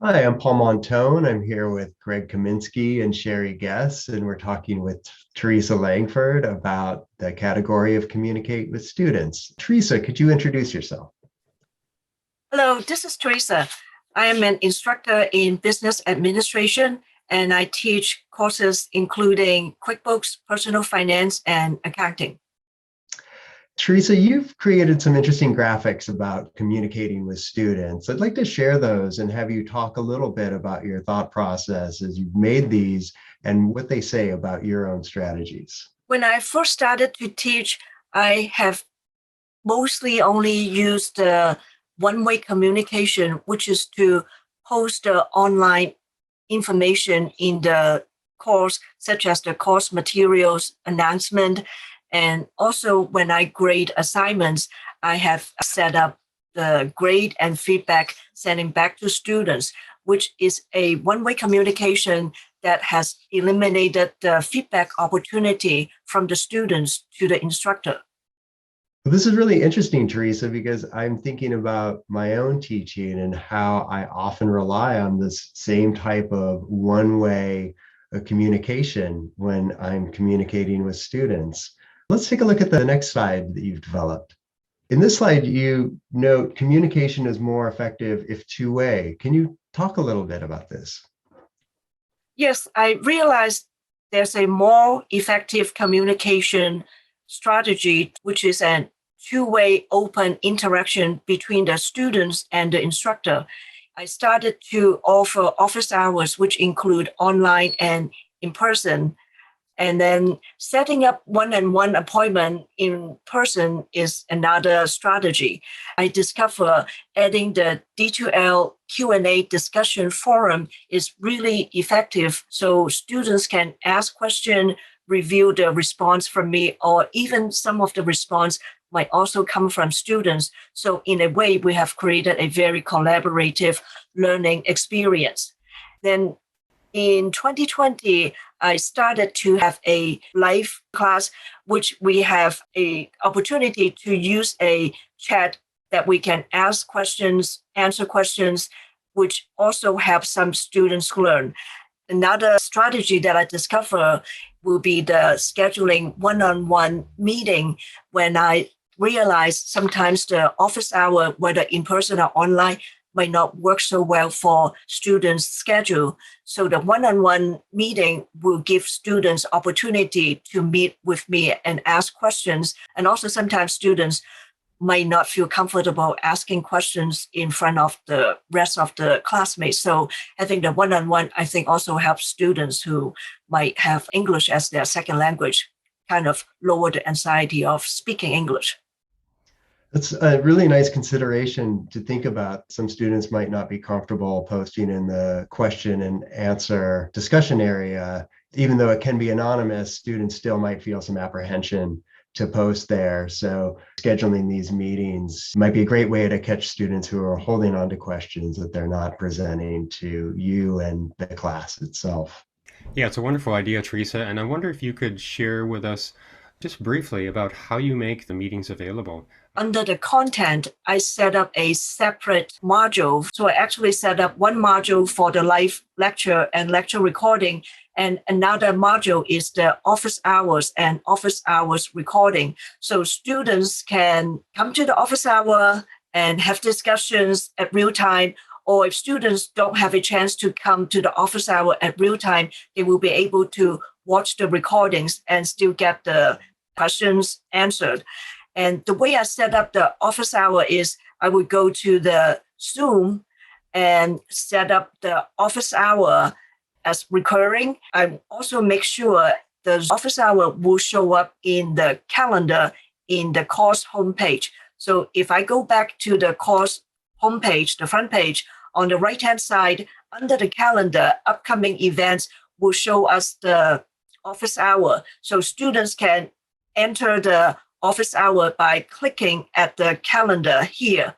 Hi, I'm Paul Montone. I'm here with Greg Kaminski and Sherie Guess, and we're talking with Teresa Langford about the category of communicate with students. Teresa, could you introduce yourself? Hello, this is Teresa. I am an instructor in business administration and I teach courses including QuickBooks, personal finance, and accounting. Teresa, you've created some interesting graphics about communicating with students. I'd like to share those and have you talk a little bit about your thought process as you've made these and what they say about your own strategies. When I first started to teach, I have mostly only used one-way communication, which is to post the online information in the course, such as the course materials announcement. And also when I grade assignments, I have set up the grade and feedback sending back to students, which is a one-way communication that has eliminated the feedback opportunity from the students to the instructor. Well, this is really interesting, Teresa, because I'm thinking about my own teaching and how I often rely on this same type of one-way communication when I'm communicating with students. Let's take a look at the next slide that you've developed. In this slide, you note communication is more effective if two-way. Can you talk a little bit about this? Yes, I realized there's a more effective communication strategy, which is a two-way open interaction between the students and the instructor. I started to offer office hours, which include online and in person. And then setting up one-on-one appointment in person is another strategy. I discover adding the D2L Q&A discussion forum is really effective. So students can ask questions, review the response from me, or even some of the response might also come from students. So in a way, we have created a very collaborative learning experience. Then in 2020, I started to have a live class, which we have a opportunity to use a chat that we can ask questions, answer questions, which also help some students learn. Another strategy that I discover will be the scheduling one-on-one meeting when I realize sometimes the office hour, whether in person or online, might not work so well for students' schedule. So the one-on-one meeting will give students opportunity to meet with me and ask questions. And also sometimes students might not feel comfortable asking questions in front of the rest of the classmates. So having the one-on-one, I think also helps students who might have English as their second language, kind of lower the anxiety of speaking English. That's a really nice consideration to think about. Some students might not be comfortable posting in the question and answer discussion area. Even though it can be anonymous, students still might feel some apprehension to post there. So scheduling these meetings might be a great way to catch students who are holding on to questions that they're not presenting to you and the class itself. Yeah, it's a wonderful idea, Teresa. And I wonder if you could share with us just briefly about how you make the meetings available. Under the content, I set up a separate module. So I actually set up one module for the live lecture and lecture recording. And another module is the office hours and office hours recording. So students can come to the office hour and have discussions at real time. Or if students don't have a chance to come to the office hour at real time, they will be able to watch the recordings and still get the questions answered. And the way I set up the office hour is I would go to the Zoom and set up the office hour as recurring. I also make sure the office hour will show up in the calendar in the course homepage. So if I go back to the course homepage, the front page, on the right-hand side, under the calendar, upcoming events will show us the office hour. So students can enter the office hour by clicking at the calendar here.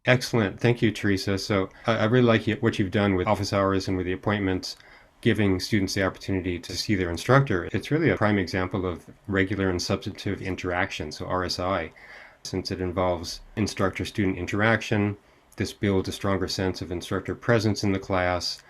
Excellent. Thank you, Teresa. So I really like what you've done with office hours and with the appointments, giving students the opportunity to see their instructor. It's really a prime example of regular and substantive interaction, so RSI, since it involves instructor-student interaction, This builds a stronger sense of instructor presence in the class,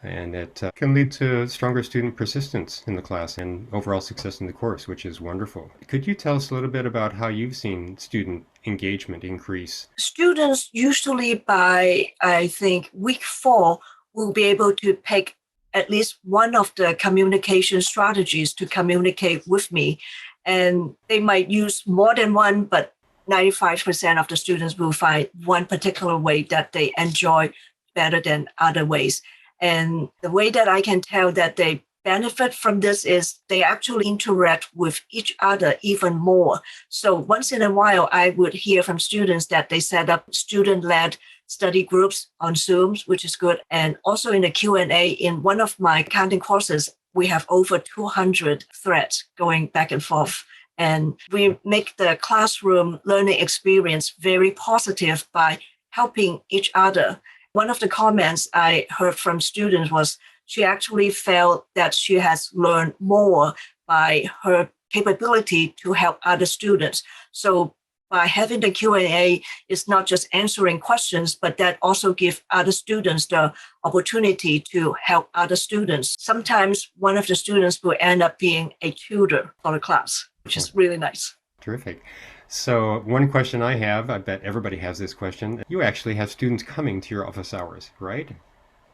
and it can lead to stronger student persistence in the class and overall success in the course, which is wonderful. Could you tell us a little bit about how you've seen student engagement increase? Students usually by, I think, week 4 will be able to pick at least one of the communication strategies to communicate with me. And they might use more than one, but 95% of the students will find one particular way that they enjoy better than other ways. And the way that I can tell that they benefit from this is they actually interact with each other even more. So once in a while, I would hear from students that they set up student-led study groups on Zooms, which is good. And also in the Q&A, in one of my accounting courses, we have over 200 threads going back and forth. And we make the classroom learning experience very positive by helping each other. One of the comments I heard from students was she actually felt that she has learned more by her capability to help other students. So by having the Q&A, it's not just answering questions, but that also gives other students the opportunity to help other students. Sometimes one of the students will end up being a tutor for the class, which is really nice. Terrific. So one question I have, I bet everybody has this question. You actually have students coming to your office hours, right?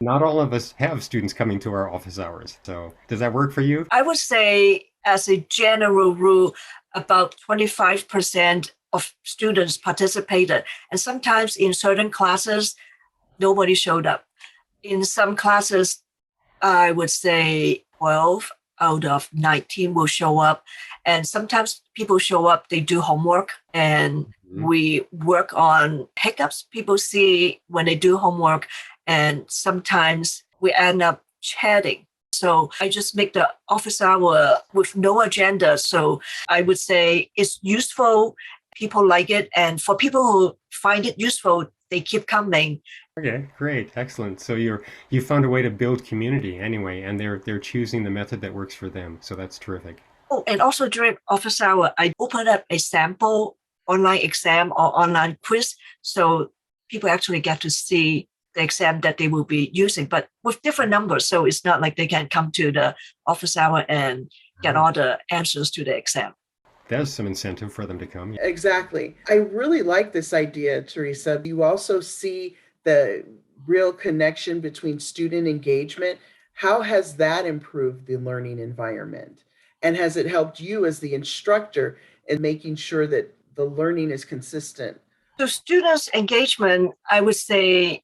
Not all of us have students coming to our office hours. So does that work for you? I would say as a general rule, about 25% of students participated. And sometimes in certain classes, nobody showed up. In some classes, I would say 12 out of 19 will show up. And sometimes people show up, they do homework, and we work on hiccups people see when they do homework. And sometimes we end up chatting. So I just make the office hour with no agenda. So I would say it's useful. People like it. And for people who find it useful, they keep coming. Okay, great, excellent. So you found a way to build community anyway, and they're choosing the method that works for them. So that's terrific. Oh, and also during office hour, I open up a sample online exam or online quiz. So people actually get to see the exam that they will be using, but with different numbers. So it's not like they can come to the office hour and get all the answers to the exam. There's some incentive for them to come. Exactly. I really like this idea, Teresa. You also see the real connection between student engagement. How has that improved the learning environment? And has it helped you as the instructor in making sure that the learning is consistent? So students' engagement, I would say,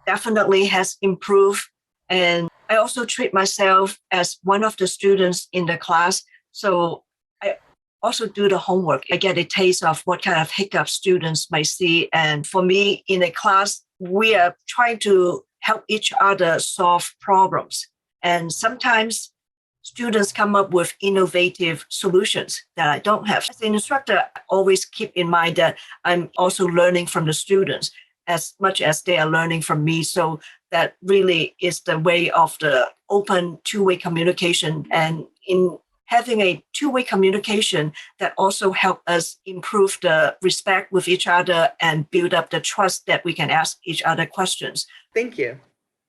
definitely has improved. And I also treat myself as one of the students in the class. So I also do the homework. I get a taste of what kind of hiccups students might see. And for me, in a class, we are trying to help each other solve problems. And sometimes students come up with innovative solutions that I don't have. As an instructor, I always keep in mind that I'm also learning from the students as much as they are learning from me. So that really is the way of the open two-way communication. And in having a two-way communication, that also help us improve the respect with each other and build up the trust that we can ask each other questions. Thank you.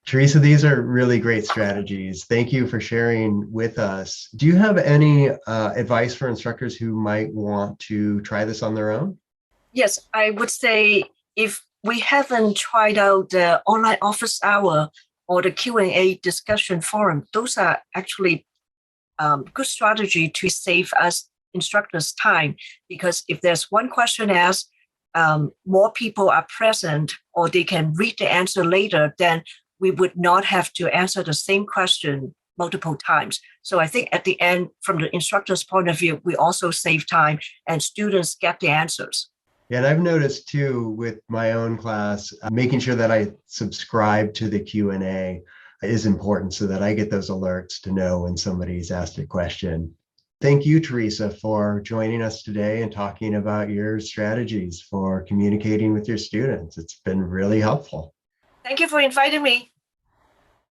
Teresa, these are really great strategies. Thank you for sharing with us. Do you have any advice for instructors who might want to try this on their own? Yes, I would say if we haven't tried out the online office hour or the Q&A discussion forum, those are actually good strategy to save us instructors time, because if there's one question asked, more people are present or they can read the answer later, then we would not have to answer the same question multiple times. So I think at the end, from the instructor's point of view, we also save time and students get the answers. Yeah, and I've noticed too with my own class, making sure that I subscribe to the Q&A is important so that I get those alerts to know when somebody's asked a question. Thank you, Teresa, for joining us today and talking about your strategies for communicating with your students. It's been really helpful. Thank you for inviting me.